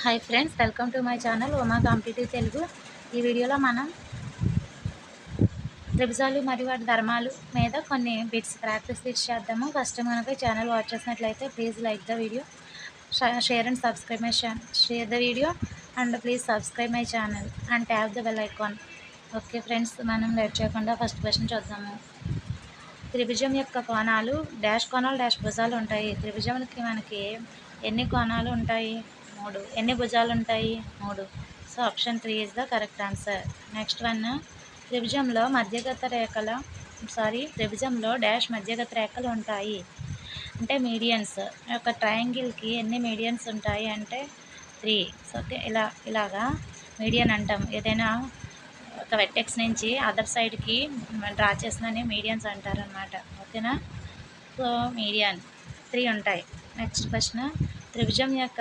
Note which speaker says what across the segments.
Speaker 1: Hi friends, welcome to my channel Uma competitive Telugu. ఈ వీడియోలో మనం త్రిభుజాలు మరియు వాటి ధర్మాలు మీద కొన్ని ప్రాక్టీస్ చేద్దాము. ఫస్ట్ మనకి ఛానల్ వాచ్ చేసినట్లయితే please like the video, share and subscribe my share the video and please subscribe my channel and tap the bell icon. Okay friends, మనం లేట్ చేయకుండా ఫస్ట్ క్వశ్చన్ చూద్దాము. త్రిభుజం యొక్క కోణాలు డాష్ భుజాలు ఉంటాయి. త్రిభుజంకి మనకి ఎన్ని కోణాలు ఉంటాయి? 3. ఎన్ని భుజాలు ఉంటాయి? 3. So option 3 is the correct answer. Next one, త్రిభుజంలో డాష్ మధ్యగత రేఖలు ఉంటాయి. అంటే మీడియన్స్. ఒక ట్రయాంగిల్కి ఎన్ని మీడియన్స్ ఉంటాయి అంటే 3. సో ఇలాగా మీడియన్ అంటాం. ఏదైనా ఒక వెర్టెక్స్ నుంచి అదర్ సైడ్కి డ్రా చేసిన మీడియన్స్ అంటారు అనమాట. ఓకేనా? సో మీడియన్ 3 ఉంటాయి. నెక్స్ట్ క్వశ్చన్, త్రిభుజం యొక్క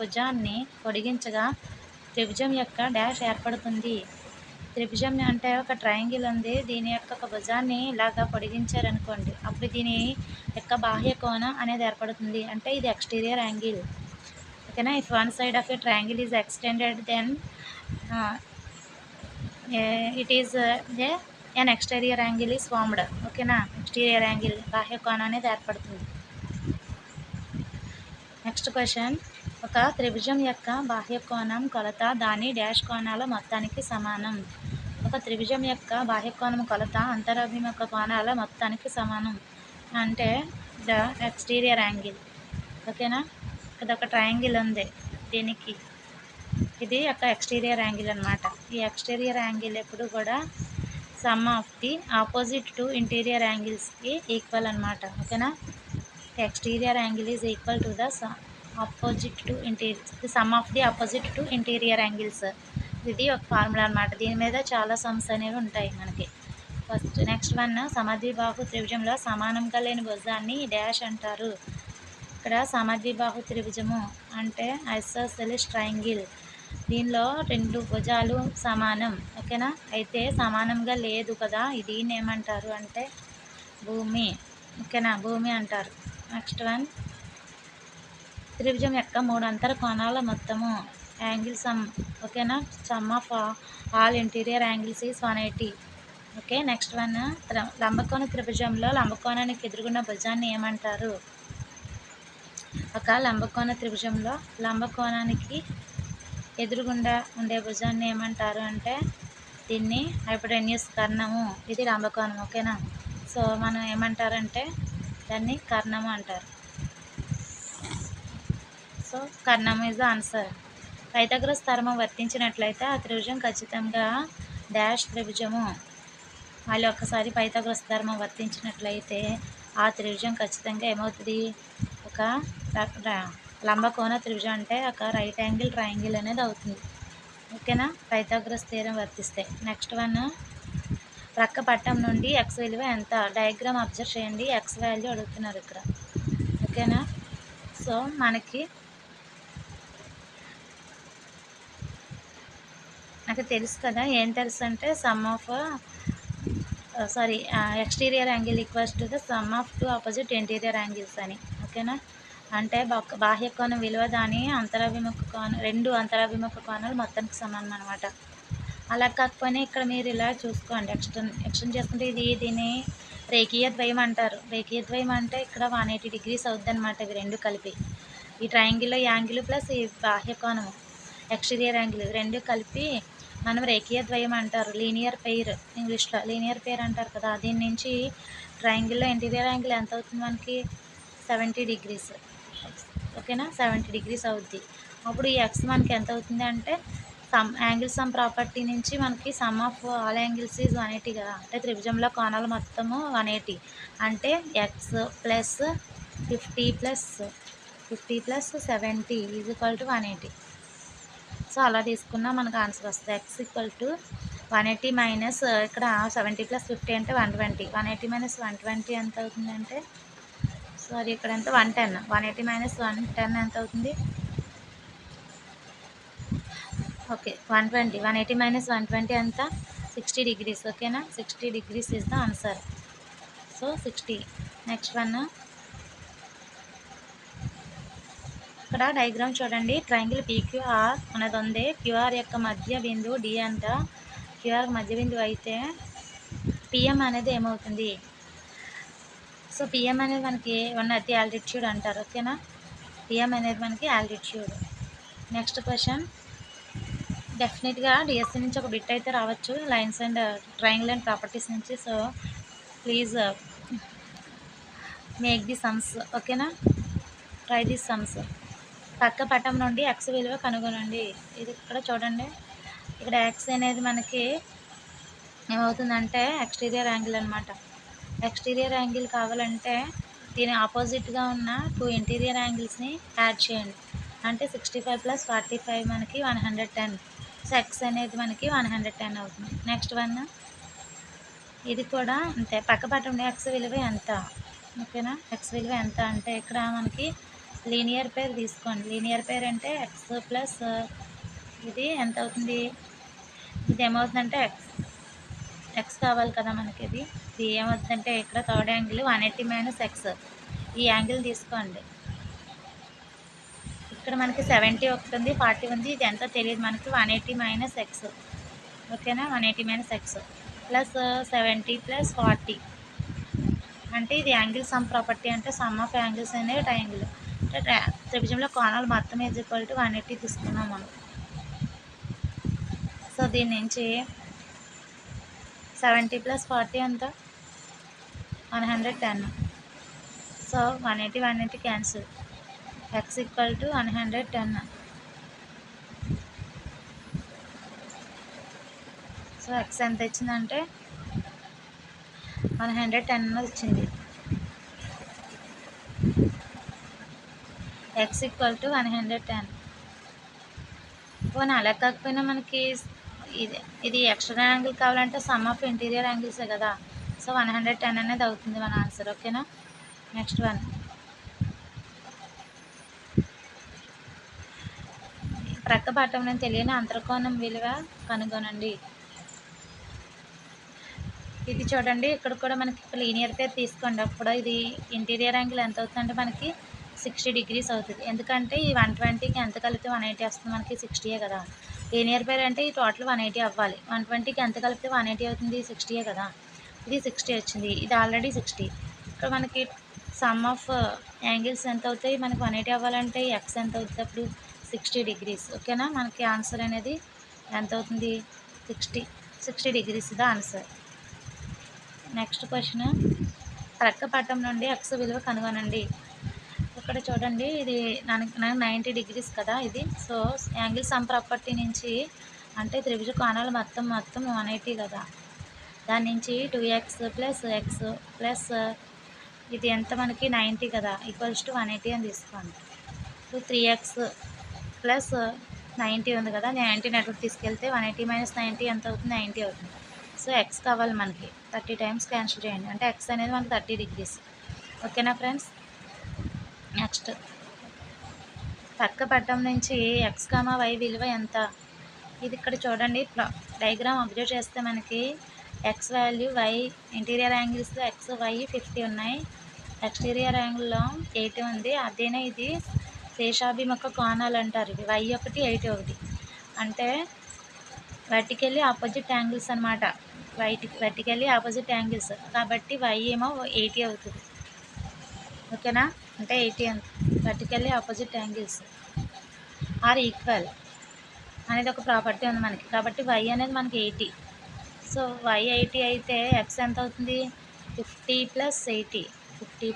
Speaker 1: భుజాన్ని పొడిగించగా త్రిభుజం యొక్క డాష్ ఏర్పడుతుంది. త్రిభుజం అంటే ఒక ట్రయాంగిల్ ఉంది, దీని యొక్క ఒక భుజాన్ని ఇలాగా పొడిగించారనుకోండి, అప్పుడు దీని యొక్క బాహ్య కోణం అనేది ఏర్పడుతుంది. అంటే ఇది ఎక్స్టీరియర్ యాంగిల్. ఓకేనా? If one side of a triangle is extended then it is an exterior angle is formed. ఓకేనా? ఎక్స్టీరియర్ యాంగిల్ బాహ్య కోణం అనేది ఏర్పడుతుంది. నెక్స్ట్ క్వశ్చన్, ఒక త్రిభుజం యొక్క బాహ్య కోణం కొలత దాని డాష్ కోణాల మొత్తానికి సమానం. ఒక త్రిభుజం యొక్క బాహ్య కోణం కొలత అంతరాభిముఖ కోణాల మొత్తానికి సమానం. అంటే ద ఎక్స్టీరియర్ యాంగిల్. ఓకేనా? ఇదొక ట్రయాంగిల్ ఉంది, దీనికి ఇది ఒక ఎక్స్టీరియర్ యాంగిల్ అనమాట. ఈ ఎక్స్టీరియర్ యాంగిల్ ఎప్పుడు కూడా sum of the opposite to interior యాంగిల్స్కి ఈక్వల్ అనమాట. ఓకేనా? Exterior angle is equal to the sum of the opposite to interior angles. ఇది ఒక ఫార్ములా అనమాట. దీని మీద చాలా సమ్స్ అనేవి ఉంటాయి మనకి. ఫస్ట్ నెక్స్ట్ వన్, సమద్విబాహు త్రిభుజంలో సమానంగా లేని భుజాన్ని డాష్ అంటారు. ఇక్కడ సమద్విబాహు త్రిభుజము అంటే ఐసోసెలిస్ ట్రయాంగిల్. దీనిలో 2 భుజాలు సమానం. ఓకేనా? అయితే సమానంగా లేదు కదా, దీన్ని ఏమంటారు అంటే భూమి. ఓకేనా? భూమి అంటారు. నెక్స్ట్ వన్, త్రిభుజం యొక్క 3 అంతర కోణాల మొత్తము యాంగిల్ సమ్. ఓకేనా? Sum of all interior angles is 180. Okay. Next one, లంబకోణ త్రిభుజంలో లంబకోణానికి ఎదురుగున్న భుజాన్ని ఏమంటారు? ఒక లంబకోణ త్రిభుజంలో లంబకోణానికి ఎదురుగుండా ఉండే భుజాన్ని ఏమంటారు అంటే దీన్ని హైపోటెన్యూస్ కర్ణము. ఇది లంబకోణం. ఓకేనా? సో మనం ఏమంటారంటే దాన్ని కర్ణము అంటారు. సో కర్ణము is the answer. Pythagoras theorem వర్తించినట్లయితే ఆ త్రిభుజం ఖచ్చితంగా డాష్ త్రిభుజము. మళ్ళీ ఒక్కసారి పైథాగరస్ థారమం వర్తించినట్లయితే ఆ త్రిభుజం ఖచ్చితంగా ఏమవుతుంది? ఒక లంబకోణ త్రిభుజం అంటే ఒక రైట్ యాంగిల్ ట్రయాంగిల్ అనేది అవుతుంది. ఓకేనా? పైథాగరస్ థీరం వర్తిస్తే. నెక్స్ట్ వన్, ప్రక్క పట్టం నుండి ఎక్స్ విలువ ఎంత? డయాగ్రామ్ అబ్జర్వ్ చేయండి. ఎక్స్ వాల్యూ అడుగుతున్నారు ఇక్కడ. ఓకేనా? సో నాకు తెలుసు కదా, ఏం తెలుసు అంటే some of exterior angle equals to the sum of 2 opposite interior angles అని. ఓకేనా? అంటే బాహ్య కోణం విలువ దాని అంతరాభిముఖ కోణం, 2 అంతరాభిముఖ కోణాలు మొత్తానికి సమానం అనమాట. అలా కాకపోయినా ఇక్కడ మీరు ఇలా చూసుకోండి, ఎక్స్టెండ్ చేసుకుంటే దీని రేఖీయ ద్వయం అంటారు. రేఖీయ ద్వయం అంటే ఇక్కడ 180 degrees అవుద్ది అనమాట. ఇవి 2 కలిపి ఈ ట్రయాంగిల్లో యాంగిల్ ప్లస్ ఈ బాహ్య కోణము ఎక్స్టీరియర్ యాంగిల్ 2 కలిపి మనం రేఖీయ ద్వయం అంటారు. లీనియర్ పెయిర్, ఇంగ్లీష్లో లీనియర్ పెయిర్ అంటారు కదా. దీని నుంచి ట్రయాంగిల్లో ఇంటీరియర్ యాంగిల్ ఎంత అవుతుంది మనకి? 70 degrees. ఓకేనా? 70 degrees అవుద్ది. అప్పుడు ఈ ఎక్స్ మనకి ఎంత అవుతుంది అంటే యాంగిల్ సమ్ ప్రాపర్టీ నుంచి మనకి some of all angles is 180 కదా. అంటే త్రిభుజంలో కోణాలు మొత్తము 180 అంటే X plus 50 plus 70 is equal to 180. So అలా తీసుకున్నా మనకు ఆన్సర్ వస్తుంది. ఎక్స్ ఈక్వల్ టు 180 మైనస్ ఇక్కడ 70 ప్లస్ 50 అంటే 120. 180 మైనస్ 120 ఎంత అవుతుందంటే ఇక్కడ ఎంత 110. 180 మైనస్ 110 ఎంత అవుతుంది? ఓకే, 120. 180 మైనస్ 120 ఎంత? 60 degrees. ఓకేనా? 60 degrees is the answer. So 60. Next one, ఇక్కడ డయాగ్రామ్ చూడండి. ట్రయాంగిల్ పీక్యూఆర్ అనేది ఉంది. క్యూఆర్ యొక్క మధ్య బిందువు డి అంట. క్యూఆర్ మధ్య బిందువు అయితే పిఎం అనేది ఏమవుతుంది? సో పిఎం అనేది మనకి ఉన్నది ఆల్టిట్యూడ్ అంటారు. ఓకేనా, పిఎం అనేది మనకి ఆల్టిట్యూడ్. నెక్స్ట్ క్వశ్చన్, డెఫినెట్గా డిఎస్సి నుంచి ఒక బిట్ అయితే రావచ్చు, lines and triangle and properties నుంచి. So please make the sums. ఓకేనా, ట్రై ది సమ్స్. పక్క పటం నుండి ఎక్స్ విలువ కనుగొనండి. ఇది ఇక్కడ చూడండి. ఇక్కడ ఎక్స్ అనేది మనకి ఏమవుతుందంటే ఎక్స్టీరియర్ యాంగిల్ అనమాట. ఎక్స్టీరియర్ యాంగిల్ కావాలంటే దీని ఆపోజిట్గా ఉన్న 2 ఇంటీరియర్ యాంగిల్స్ని యాడ్ చేయండి. అంటే 65 + 45 మనకి 110. సో ఎక్స్ అనేది మనకి 110 అవుతుంది. నెక్స్ట్ వన్, ఇది కూడా అంతే. పక్క పటంలో ఎక్స్ విలువ ఎంత? ఓకేనా, ఎక్స్ విలువ ఎంత అంటే ఇక్కడ మనకి లీనియర్ పేర్ తీసుకోండి. లీనియర్ పేర్ అంటే ఎక్స్ ప్లస్ ఇది ఎంత అవుతుంది? ఇది ఏమవుతుందంటే ఎక్స్ కావాలి కదా మనకి. ఇది ఏమవుతుందంటే ఇక్కడ థర్డ్ యాంగిల్ 180 - ఎక్స్. ఈ యాంగిల్ తీసుకోండి. ఇక్కడ మనకి 70 ఒకటి ఉంది, 40 ఉంది. ఇది ఎంతో తెలియదు మనకి. 180 - ఎక్స్. ఓకేనా, 180 - ఎక్స్ ప్లస్ 70 + 40 అంటే ఇది యాంగిల్ సమ్ ప్రాపర్టీ. అంటే సమ్ ఆఫ్ యాంగిల్స్ అనేది ట్రయాంగిల్. అంటే త్రిభుజంలో కోణాలు మొత్తం = 180 తీసుకున్నాం మనం. సో దీని నుంచి 70 + 40 ఎంత? 110. So 180 cancel. x = 110. So x ఎంత వచ్చిందంటే 110 వచ్చింది. x = 110. పోనీ అలా కాకపోయినా మనకి ఇది ఎక్స్ట్రా యాంగిల్ కావాలంటే సమ్ ఆఫ్ ఇంటీరియర్ యాంగిల్సే కదా. సో 110 అనేది అవుతుంది మన ఆన్సర్. ఓకేనా, నెక్స్ట్ వన్, ప్రక్క పటంలో తెలియని అంతర్కోణం విలువ కనుగొనండి. ఇది చూడండి. ఇక్కడ కూడా మనకి లీనియర్ పేర్ తీసుకోండి. అప్పుడు ఇది ఇంటీరియర్ యాంగిల్ ఎంత అవుతుందంటే మనకి 60 degrees అవుతుంది. ఎందుకంటే ఈ 120కి ఎంత కలిపితే 180 వస్తుంది? మనకి 60 కదా. లీనియర్ పేర్ అంటే ఈ టోటల్ 180 అవ్వాలి. 120కి ఎంత కలిపితే 180 అవుతుంది? 60 కదా. ఇది 60 వచ్చింది. ఇది ఆల్రెడీ 60. ఇక్కడ మనకి సమ్ ఆఫ్ యాంగిల్స్ ఎంత అవుతాయి? మనకి 180 అవ్వాలంటే ఎక్స్ ఎంత అవుతుంది? అప్పుడు 60 degrees. ఓకేనా, మనకి ఆన్సర్ అనేది ఎంత అవుతుంది? 60 degrees the answer. Next question, ప్రక్క పటం నుండి ఎక్స్ విలువ కనుగొనండి. ఇక్కడ చూడండి. ఇది నాకు 90 degrees కదా ఇది. సో యాంగిల్ సమ్ ప్రాపర్టీ నుంచి అంటే త్రిభుజ కోణాలు మొత్తం 180 కదా. దాని నుంచి 2x + x ప్లస్ ఇది ఎంత మనకి 90 కదా, = 180 అని తీసుకోండి. 3x + 90 ఉంది కదా. 90 నెట్వర్క్ తీసుకెళ్తే 180 - 90 ఎంత అవుతుంది? 90 అవుతుంది. సో ఎక్స్ కావాలి మనకి. 30 టైమ్స్ క్యాన్సిల్ చేయండి. అంటే ఎక్స్ అనేది మనకి 30 degrees. ఓకేనా ఫ్రెండ్స్, నెక్స్ట్, పక్క పటం నుంచి x, y విలువ ఎంత? ఇది ఇక్కడ చూడండి. డయాగ్రామ్ అబ్జర్వ్ చేస్తే మనకి ఎక్స్ వాల్యూ, y ఇంటీరియర్ యాంగిల్స్లో x, y 50 ఉన్నాయి. ఎక్స్టీరియర్ యాంగిల్లో 80 ఉంది. అదేనే ఇది శేషాభిముఖ కోణాలు అంటారు. ఇవి y ఒకటి, 80 ఒకటి. అంటే వర్టికల్లీ ఆపోజిట్ యాంగిల్స్ అనమాట. వర్టికల్లీ ఆపోజిట్ యాంగిల్స్ కాబట్టి y ఏమో 80 అవుతుంది. ఓకేనా, అంటే 80 అంత. Vertically opposite angles are equal అనేది ఒక ప్రాపర్టీ ఉంది మనకి. కాబట్టి y అనేది మనకి 80. సో y 80 అయితే x ఎంత అవుతుంది? 50 + 80. 50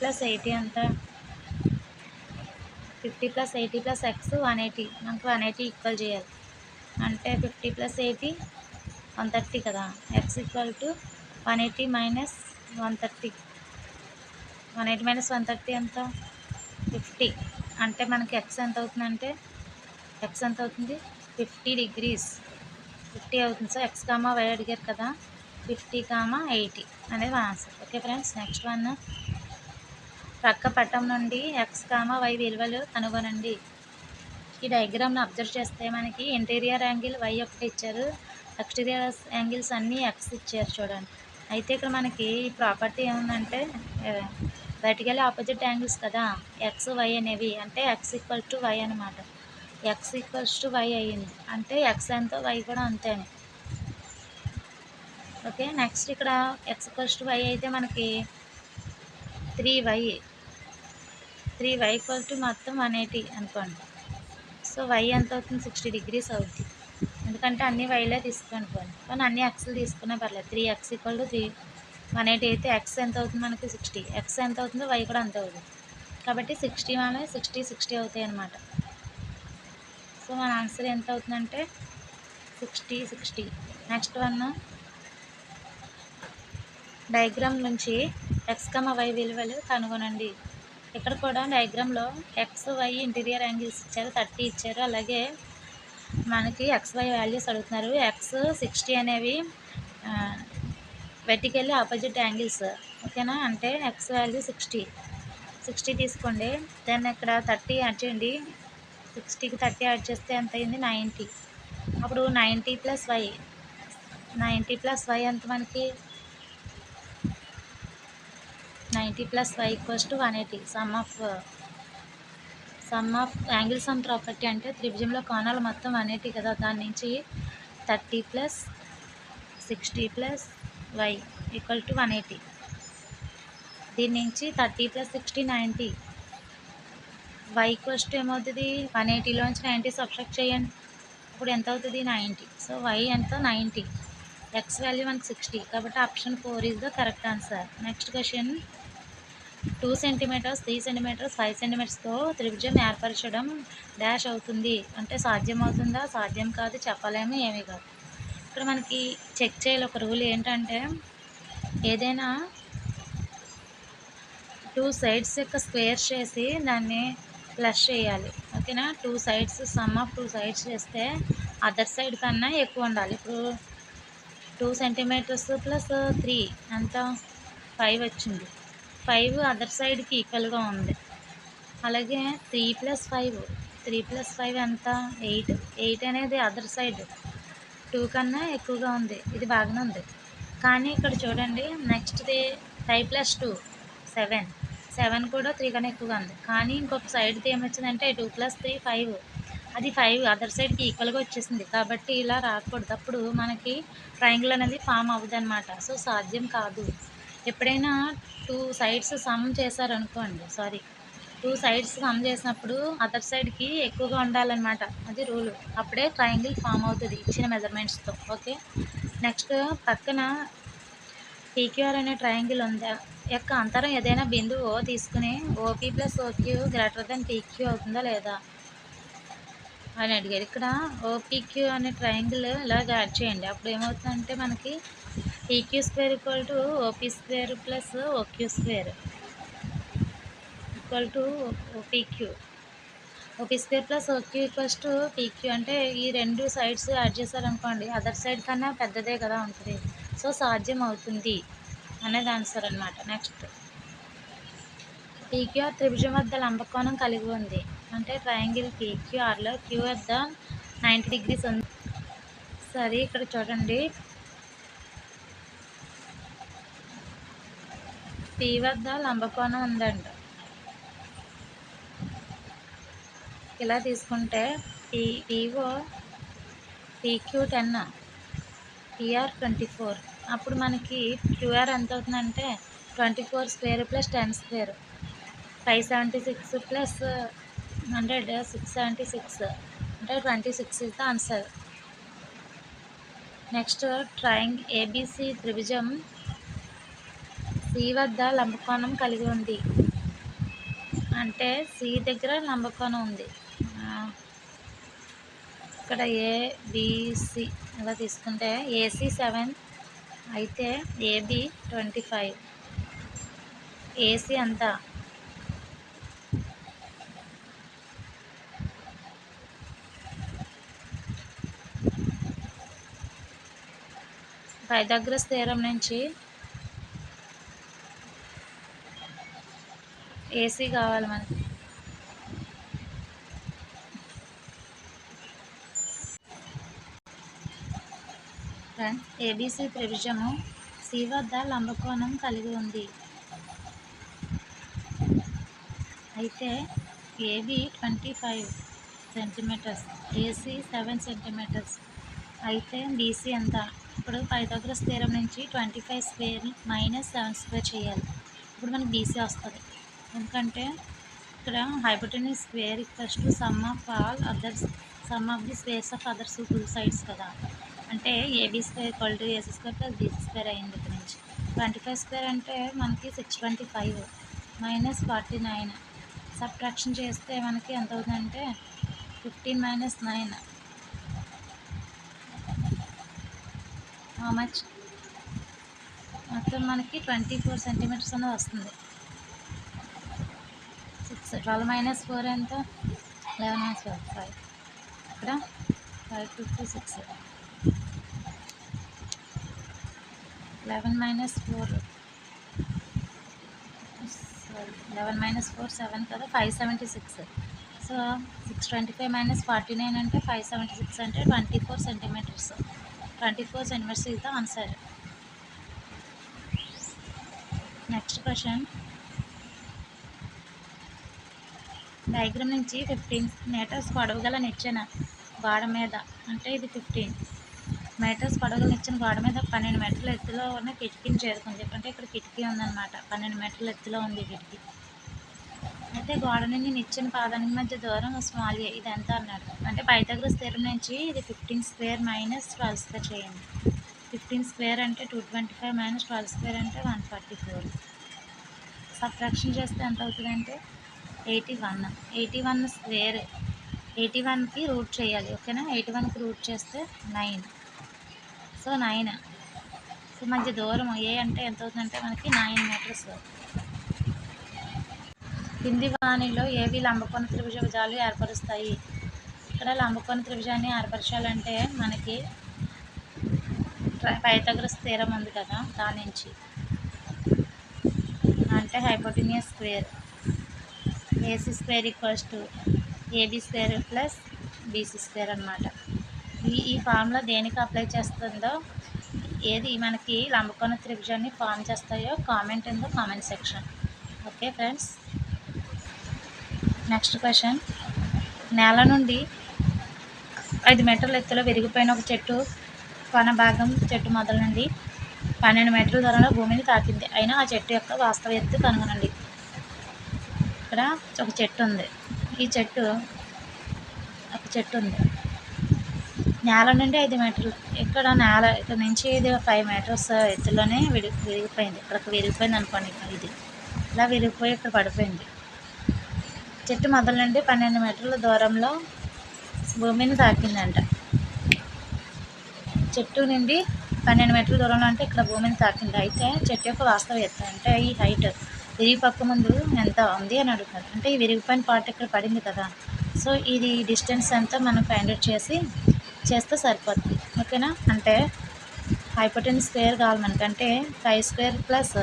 Speaker 1: + 80 ఎంత? 50 + 80 + x 180. మనకు 180 ఈక్వల్ చేయాలి. అంటే 50 + 80 130 కదా. x = 180 - 130. 180 - 130 ఎంత? 50. అంటే మనకి x ఎంత అవుతుందంటే x ఎంత అవుతుంది? 50 degrees. 50 అవుతుంది. సో x, y అడిగారు కదా. 50, 80 అనేది మన answer. Okay friends, next one, ప్రక్క పటం నుండి x, y విలువలు కనుగొనండి. ఈ డయాగ్రామ్ను అబ్జర్వ్ చేస్తే మనకి ఇంటీరియర్ యాంగిల్ y ఒకటి ఇచ్చారు. ఎక్స్టీరియర్ యాంగిల్స్ అన్నీ x ఇచ్చారు చూడండి. అయితే ఇక్కడ మనకి ఈ ప్రాపర్టీ ఏముందంటే వర్టికల్ ఆపోజిట్ యాంగిల్స్ కదా ఎక్స్ వై అనేవి, అంటే ఎక్స్ ఈక్వల్ టు వై అనమాట. ఎక్స్ ఈక్వల్స్ టు వై అయ్యింది అంటే ఎక్స్ ఎంతో వై కూడా అంతే అని. ఓకే, నెక్స్ట్ ఇక్కడ ఎక్స్ ఈక్వల్స్ టు వై అయితే మనకి 3y ఈక్వల్ టు మొత్తం 180 అనుకోండి. సో వై ఎంత అవుతుంది, 60 degrees అవుతుంది. ఎందుకంటే అన్ని వైలే తీసుకోండి పోనీ, కానీ అన్ని ఎక్స్లు తీసుకున్నా పర్లేదు. 3x ఈక్వల్ టు 180 అయితే ఎక్స్ ఎంత అవుతుంది మనకి 60, ఎక్స్ ఎంత అవుతుందో వై కూడా అంత అవుతుంది. కాబట్టి 60 వల్ల 60 అవుతాయి అన్నమాట. సో మన ఆన్సర్ ఎంత అవుతుందంటే 60. నెక్స్ట్ వన్, డయాగ్రామ్ నుంచి ఎక్స్ వై విలువలు కనుగొనండి. ఇక్కడ కూడా డయాగ్రామ్లో ఎక్స్ వై ఇంటీరియర్ యాంగిల్స్ ఇచ్చారు, 30 ఇచ్చారు. అలాగే మనకి ఎక్స్ వై వాల్యూస్ అడుగుతున్నారు. ఎక్స్ 60 అనేవి వెర్టికల్లీ ఆపోజిట్ యాంగిల్స్. ఓకేనా, అంటే ఎక్స్ వాల్యూ 60 తీసుకోండి. దెన్ ఇక్కడ 30 యాడ్ చేయండి. 60కి 30 యాడ్ చేస్తే ఎంత అయింది, 90. అప్పుడు 90 ప్లస్ వై ఎంత మనకి, 90 plus y equals to 180. Sum of angle sum property అంటే త్రిభుజంలో కోణాలు మొత్తం 180 కదా, దాని నుంచి 30 plus 60 plus y equal to 180. దీని నుంచి 30 ప్లస్ 60 90. వై ఈక్వల్స్ టు ఏమవుతుంది, 180లోంచి 90 సబ్ట్రాక్ట్ చేయండి. ఇప్పుడు ఎంత అవుతుంది, 90. సో వై ఎంత, 90. ఎక్స్ వాల్యూ మనకి 60, కాబట్టి option 4 is the correct answer. Next question, 2 centimetres 3 centimetres 5 సెంటీమీటర్స్తో త్రిభుజం ఏర్పరచడం డాష్ అవుతుంది అంటే సాధ్యం అవుతుందా, సాధ్యం కాదు, చెప్పలేము, ఏమీ కాదు. ఇక్కడ మనకి చెక్ చేయాలి ఒక రూల్ ఏంటంటే, ఏదైనా 2 సైడ్స్ యొక్క స్క్వేర్ చేసి దాన్ని ప్లస్ చేయాలి. ఓకేనా, 2 సైడ్స్ సమ్ ఆఫ్ 2 సైడ్స్ చేస్తే అదర్ సైడ్ కన్నా ఎక్కువ ఉండాలి. ఇప్పుడు 2 సెంటీమీటర్స్ ప్లస్ 3 ఎంత, 5 వచ్చింది. 5 అదర్ సైడ్కి ఈక్వల్గా ఉంది. అలాగే 3 ప్లస్ 5 ఎంత, 8 అనేది అదర్ సైడ్ 2 కన్నా ఎక్కువగా ఉంది. ఇది బాగానే ఉంది. కానీ ఇక్కడ చూడండి, నెక్స్ట్ది 5 ప్లస్ 2 7 కూడా 3 కన్నా ఎక్కువగా ఉంది. కానీ ఇంకొక సైడ్ది ఏమొచ్చిందంటే 2 ప్లస్ 3 5, అది 5 అదర్ సైడ్కి ఈక్వల్గా వచ్చేసింది. కాబట్టి ఇలా రాకూడదు, అప్పుడు మనకి ట్రయాంగిల్ అనేది ఫామ్ అవ్వదు అనమాట. సో సాధ్యం కాదు. ఎప్పుడైనా 2 సైడ్స్ సమ్ చేశారనుకోండి, 2 సైడ్స్ సమ్ చేసినప్పుడు అదర్ సైడ్కి ఎక్కువగా ఉండాలన్నమాట, అది రూలు. అప్పుడే ట్రయాంగిల్ ఫామ్ అవుతుంది ఇచ్చిన మెజర్మెంట్స్తో. ఓకే, నెక్స్ట్ పక్కన పీక్యూఆర్ అనే ట్రయాంగిల్ ఉంది యొక్క అంతరం ఏదైనా బిందువు ఓ తీసుకుని OP plus OQ greater than PQ అవుతుందా లేదా అని అడిగారు. ఇక్కడ ఓపీక్యూ అనే ట్రయాంగిల్ ఇలాగ యాడ్ చేయండి. అప్పుడు ఏమవుతుందంటే మనకి PQ square equal to OP square plus OQ square equal to OPQ. OP square plus OQ equals to PQ. అంటే ఈ రెండు సైడ్స్ యాడ్ చేశారనుకోండి, అదర్ సైడ్ కన్నా పెద్దదే కదా ఉంటుంది. సో సాధ్యం అవుతుంది అనేది ఆన్సర్ అనమాట. నెక్స్ట్, పీక్యూఆర్ త్రిభుజం వద్ద లంబకోణం కలిగి ఉంది అంటే ట్రయాంగిల్ పీక్యూఆర్లో క్యూ వద్ద 90 degrees ఉంది. సరే, ఇక్కడ చూడండి, పీ వద్ద లంబకోణం ఉందంట. ఇలా తీసుకుంటే పీఓ పీక్యూ 10, పిఆర్ 24. అప్పుడు మనకి క్యూఆర్ ఎంత అవుతుందంటే 24 స్క్వేర్ ప్లస్ 10 స్క్వేర్ 576 ప్లస్ 100 676 అంటే 26 is the answer. Next, ABC త్రిభుజం సి వద్ద లంబకోణం కలిగి ఉంది అంటే సి దగ్గర లంబకోణం ఉంది. ఇక్కడ ఏబిసి ఇలా తీసుకుంటే ఏసీ 7 అయితే ఏబి 25, ఏసీ ఎంత, పైథాగరస్ థీరం నుంచి ఏసీ కావాలి మనకి. ఏబిసి త్రిభుజము సి వద్ద లంబకోణం కలిగి ఉంది. అయితే ఏబి 25 సెంటీమీటర్స్, ఏసీ 7 సెంటీమీటర్స్. అయితే బీసీ ఎంత? ఇప్పుడు పైథాగరస్ థీరం నుంచి 25 స్క్వేర్ మైనస్ 7 స్క్వేర్ చేయాలి. ఇప్పుడు మనకి బీసీ వస్తుంది. ఎందుకంటే ఇక్కడ hypotenuse square equals to some of the squares of others two sides కదా. అంటే AB square equal to AC square plus BC square అయింది ఇక్కడ నుంచి. 25 స్క్వేర్ అంటే మనకి 625 మైనస్ 49. సబ్ట్రాక్షన్ చేస్తే మనకి ఎంత అవుతుందంటే 15 మైనస్ 9 మచ్ మొత్తం మనకి 24 సెంటీమీటర్స్ అనేది వస్తుంది. 12 మైనస్ 4 ఎంత? 11 మైనస్ 4 5. ఇక్కడ 556. 11 మైనస్ 4 7 కదా, 576. సో 625 మైనస్ 49 అంటే 576 అంటే 24 centimetres. 24 centimetres is the answer. Next question. Diagram నుంచి 15 మీటర్స్ పొడవు గల నిచ్చెన గోడ మీద, అంటే ఇది 15 మీటర్స్ పొడవు గల నిచ్చెన గోడ మీద 12 మీటర్ల ఎత్తులో ఉన్న కిటికీని చేరుకుంది. అంటే ఇక్కడ కిటికీ ఉందన్నమాట, 12 మీటర్ల ఎత్తులో ఉంది కిటికీ. అయితే గోడ నుండి నిచ్చెన పాదానికి మధ్య దూరం స్మాల్ ఏ, ఇది ఎంత అన్నాడు. అంటే పైథాగరస్ థీరం నుంచి ఇది 15 స్క్వేర్ మైనస్ 12 స్క్వేర్ చేయండి. 15 స్క్వేర్ అంటే 225 మైనస్ 12 స్క్వేర్ అంటే 144. సబ్ట్రాక్షన్ చేస్తే ఎంత అవుతుందంటే 81 స్క్వేర్. 81కి రూట్ చేయాలి, ఓకేనా. 81కి రూట్ చేస్తే 9. సో 9. సో మధ్య దూరం ఏ అంటే ఎంత అవుతుందంటే మనకి 9 మీటర్స్. కింది వాణిలో ఏవి లంబకోణ త్రిభుజాలు ఏర్పరుస్తాయి? ఇక్కడ లంబకోణ త్రిభుజాన్ని ఏర్పరచాలంటే మనకి పైథాగరస్ థీరం ఉంది కదా, దాని నుంచి. అంటే hypotenuse square AC square equals to AB square plus BC square అనమాట. ఈ ఫార్ములా దేనికి అప్లై చేస్తుందో, ఏది మనకి లంబకోణ త్రిభుజాన్ని ఫార్మ్ చేస్తాయో comment in the comment section. Okay friends. Next question. నేల నుండి 5 మీటర్ల ఎత్తులో విరిగిపోయిన ఒక చెట్టు కొన భాగం చెట్టు మొదల నుండి 12 మీటర్ల దూరంలో భూమిని తాకింది. అయినా ఆ చెట్టు యొక్క వాస్తవ ఎత్తు కనుగొనండి. ఇక్కడ ఒక చెట్టు ఉంది. ఈ చెట్టు ఉంది నేల నుండి 5 మీటర్లు. ఇక్కడ నుంచి ఇది 5 మీటర్స్ ఎత్తులోనే విరిగిపోయింది. ఇక్కడికి విరిగిపోయింది అనుకోండి. ఇది ఇలా విరిగిపోయి ఇక్కడ పడిపోయింది. చెట్టు మొదల నుండి 12 మీటర్ల దూరంలో భూమిని తాకిందంట. చెట్టు నుండి 12 మీటర్ల దూరంలో అంటే ఇక్కడ భూమిని తాకింది. అయితే చెట్టు యొక్క వాస్తవ ఎత్తు అంటే ఈ హైట్ విరిగి పక్క ముందు ఎంత ఉంది అని అడుగుతారు. అంటే ఈ విరిగిపోయిన పార్ట్ ఇక్కడ పడింది కదా, సో ఇది డిస్టెన్స్ ఎంత మనం ఫైండ్ అవుట్ చేస్తే సరిపోతుంది, ఓకేనా. అంటే హైపోటెన్యూస్ స్క్వేర్ కావాలి మనకి. అంటే 5 స్క్వేర్ ప్లస్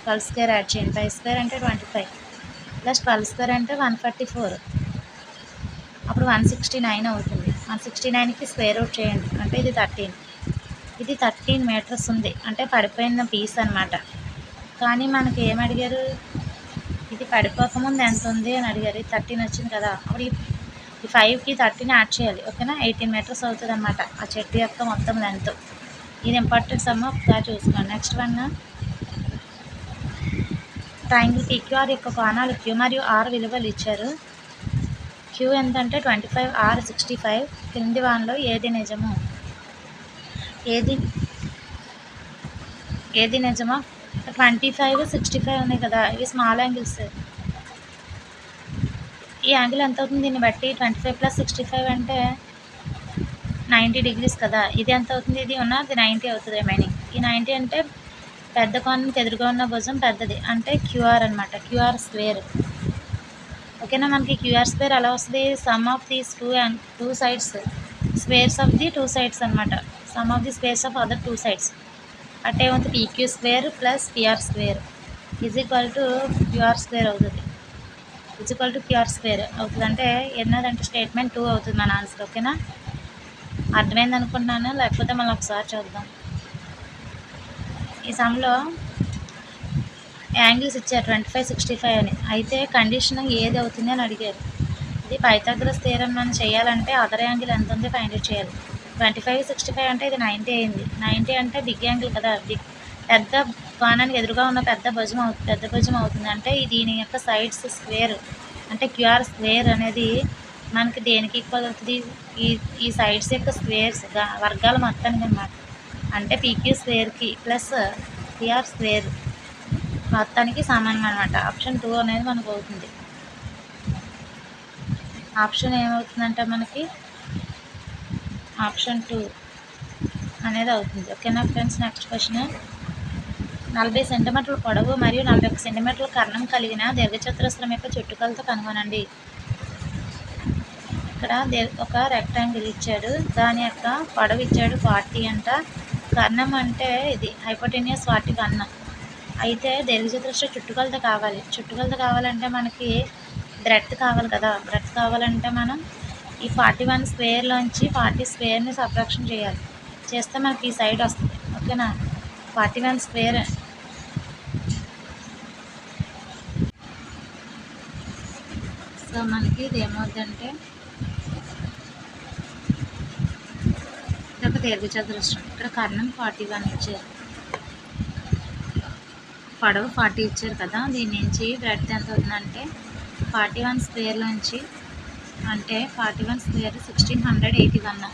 Speaker 1: 12 స్క్వేర్ యాడ్ చేయండి. 5 స్క్వేర్ అంటే 25 ప్లస్ 12 స్క్వేర్ అంటే 144. అప్పుడు 169 అవుతుంది. 169కి స్క్వేర్ అవుట్ చేయండి. అంటే ఇది 13. ఇది 13 మీటర్స్ ఉంది. అంటే పడిపోయిన పీస్ అనమాట. కానీ మనకి ఏం అడిగారు, ఇది పడిపోకముందు ఎంత ఉంది అని అడిగారు. ఇది 13 వచ్చింది కదా, అప్పుడు ఈ 5కి 13 యాడ్ చేయాలి, ఓకేనా. 18 మీటర్స్ అవుతుంది అనమాట ఆ చెట్టు యొక్క మొత్తం లెంత్. ఇది ఇంపార్టెంట్ సమ్ ఒకసారి చూసుకోండి. Next one. ట్రయాంగిల్ PQR యొక్క కోణాలు Q మరియు R విలువలు ఇచ్చారు. Q ఎంతంటే 25, R 65. క్రింది వానిలో ఏది నిజము? ఏది నిజమా? 25, 65 ఉన్నాయి కదా, ఇవి స్మాల్ యాంగిల్స్. ఈ యాంగిల్ ఎంత అవుతుంది దీన్ని బట్టి? 25 ప్లస్ 65 అంటే 90 degrees కదా. ఇది ఎంత అవుతుంది? ఇది 90 అవుతుంది రిమైనింగ్. ఈ 90 అంటే పెద్ద కోణానికి ఎదురుగా ఉన్న భుజం పెద్దది, అంటే QR అనమాట. QR స్క్వేర్, ఓకేనా. మనకి QR స్క్వేర్ ఎలా వస్తుంది? Sum of these two sides squares of the 2 sides అనమాట. Sum of the squares of other 2 sides అంటే ఏమవుతుంది? PQ square plus PR square is equal to QR square అవుతుంది. QR square అవుతుంది. అంటే ఎన్నదంటే స్టేట్మెంట్ 2 అవుతుంది మన ఆన్సర్, ఓకేనా. అర్థమైంది అనుకుంటున్నాను, లేకపోతే మనం ఒకసారి చూద్దాం. ఈ సమ్లో యాంగిల్స్ ఇచ్చారు 25, 65 అని. అయితే కండిషన్ ఏది అవుతుంది అని అడిగారు. ఇది పైథాగరస్ థియరం మనం చేయాలంటే అదర్ యాంగిల్ ఎంత ఉంది ఫైండ్ అవుట్ చేయాలి. 25, 65 అంటే ఇది 90 అయింది. 90 అంటే బిగ్ యాంగిల్ కదా, పెద్ద కోణానికి ఎదురుగా ఉన్న పెద్ద భుజం అవుతుంది. అంటే దీని యొక్క సైడ్స్ స్క్వేర్ అంటే క్యూఆర్ స్క్వేర్ అనేది మనకి దేనికి ఈక్వల్ అవుతుంది? ఈ సైడ్స్ యొక్క స్క్వేర్స్ వర్గాల మొత్తానికి అన్నమాట. అంటే పీక్యూ స్క్వేర్కి ప్లస్ పిఆర్ స్క్వేర్ మొత్తానికి సమానం అనమాట. ఆప్షన్ 2 అనేది మనకు అవుతుంది. ఆప్షన్ ఏమవుతుందంటే మనకి ఆప్షన్ 2 అనేది అవుతుంది. ఓకేనా ఫ్రెండ్స్. నెక్స్ట్ క్వశ్చన్, 40 సెంటీమీటర్ల పొడవు మరియు 41 సెంటీమీటర్ల కర్ణం కలిగిన దీర్ఘచతురస్రం యొక్క చుట్టుకొలత కనుగొనండి. ఇక్కడ ఒక రెక్టాంగిల్ ఇచ్చాడు, దాని యొక్క పొడవు ఇచ్చాడు 40 అంట, కర్ణం అంటే ఇది హైపోటెన్యూస్ 40 కర్ణం. అయితే దీర్ఘచతురస్ర చుట్టుకొలత కావాలంటే మనకి బ్రెడ్త్ కావాలి కదా. బ్రెడ్త్ కావాలంటే మనం ఈ 41 స్క్వేర్లోంచి 40 స్క్వేర్ని సబ్ట్రాక్షన్ చేయాలి. చేస్తే మనకి ఈ సైడ్ వస్తుంది. ఓకేనా. 41 స్క్వేర్ సో మనకి ఇది ఏమవుతుందంటే ఇది ఒక దీర్ఘచతురస్రం. ఇక్కడ కర్ణం 41 ఇచ్చారు, పొడవు 40 ఇచ్చారు కదా. దీని నుంచి బ్రెడ్త్ ఎంత అవుతుందంటే 41 స్క్వేర్లోంచి అంటే 41 స్క్వేర్ 1681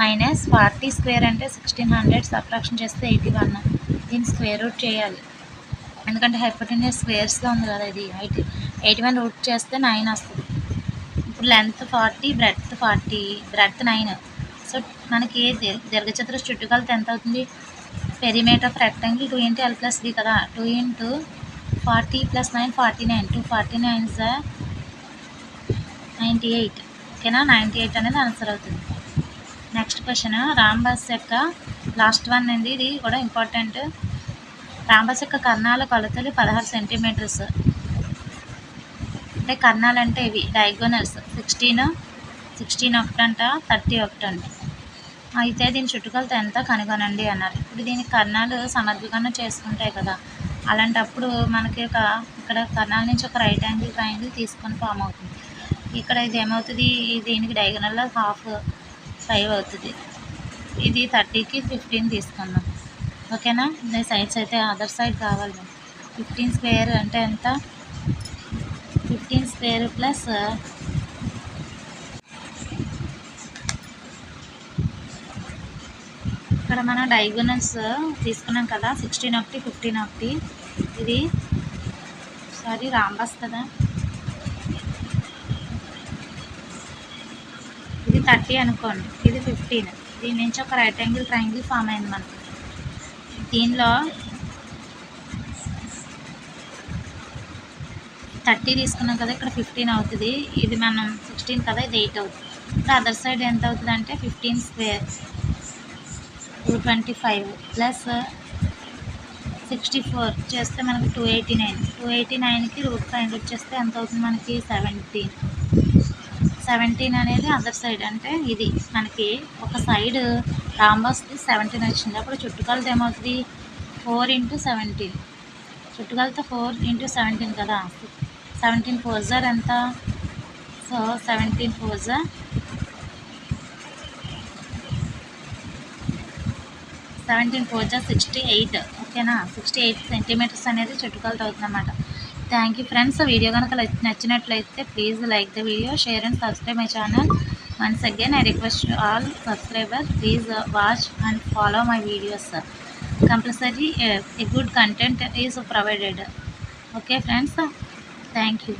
Speaker 1: మైనస్ 40 స్క్వేర్ అంటే 1600 సబ్ట్రాక్షన్ చేస్తే 81. దీన్ని స్క్వేర్ రూట్ చేయాలి, ఎందుకంటే హైపోటెన్యూస్ స్క్వేర్స్లో ఉంది కదా. ఇది 81 రూట్ చేస్తే 9 వస్తుంది. ఇప్పుడు లెంత్ 40, బ్రెడ్త్ 40, బ్రెడ్త్ 9. సో మనకి దీర్ఘచతురస్ర చుట్టుకొలత ఎంత అవుతుంది? Perimeter of rectangle 2 × L + B కదా. 2 × 40 + 9 49. 2 49 is 98. ఓకేనా. 98 అనేది ఆన్సర్ అవుతుంది. నెక్స్ట్ క్వశ్చన్, రాంబస్ యొక్క లాస్ట్ వన్ అండి, ఇది కూడా ఇంపార్టెంట్. రాంబస్ యొక్క కర్ణాల కొలతలు 16 సెంటీమీటర్స్. అంటే కర్ణాలు అంటే ఇవి డయాగోనల్స్ 16 ఒకటంట, 31 అంట. అయితే దీని చుట్టుకొలత ఎంత కనుగొనండి అన్నారు. ఇప్పుడు దీనికి కర్ణాలు సమద్వికరణం చేసుకుంటాయి కదా. అలాంటప్పుడు మనకి ఇక్కడ కర్ణాల నుంచి ఒక రైట్ యాంగిల్ ట్రయాంగిల్ తీసుకొని ఫామ్ అవుతుంది. ఇక్కడ ఇది ఏమవుతుంది? దీనికి డయాగోనల్లో 5 అవుతుంది. ఇది 30కి 15 తీసుకుందాం. ఓకేనా. ఈ సైడ్స్ అయితే అదర్ సైడ్ కావాలి. 15 స్క్వేర్ అంటే ఎంత? 15 స్క్వేర్ ప్లస్ ఇక్కడ మనం డయాగోనల్స్ తీసుకున్నాం కదా. 16 ఒకటి, 15 ఒకటి. ఇది రాంబస్ కదా. ఇది 30 అనుకోండి, ఇది 15. దీని నుంచి ఒక రైట్ యాంగిల్ ట్రయాంగిల్ ఫామ్ అయింది మనకి. దీనిలో 30 తీసుకున్నాం కదా, ఇక్కడ 15 అవుతుంది. ఇది మనం 16 కదా, ఇది 8 అవుతుంది. ఇప్పుడు అదర్ సైడ్ ఎంత అవుతుంది అంటే 15 స్క్వేర్ 225 ప్లస్ 64 చేస్తే మనకి 289. 289కి రూట్ ఫైండ్ అవుట్ చేస్తే ఎంత అవుతుంది మనకి? 17 అనేది అదర్ సైడ్. అంటే ఇది మనకి ఒక సైడ్ రాంబస్కి 17 వచ్చింది. అప్పుడు చుట్టుకొలత ఏమవుతుంది? 4 × 17. చుట్టుకొలత 4 × 17 కదా. 17 4 ఎంత? సో 17 4 68. ఓకేనా. 68 సెంటీమీటర్స్ అనేది చుట్టుకొలత అవుతుంది అన్నమాట. Thank you friends. వీడియో కనుక నచ్చినట్లయితే please like the video, share and subscribe my channel. Once again I request all subscriber please watch and follow my videos. Compulsory a good content is provided. Okay friends, thank you.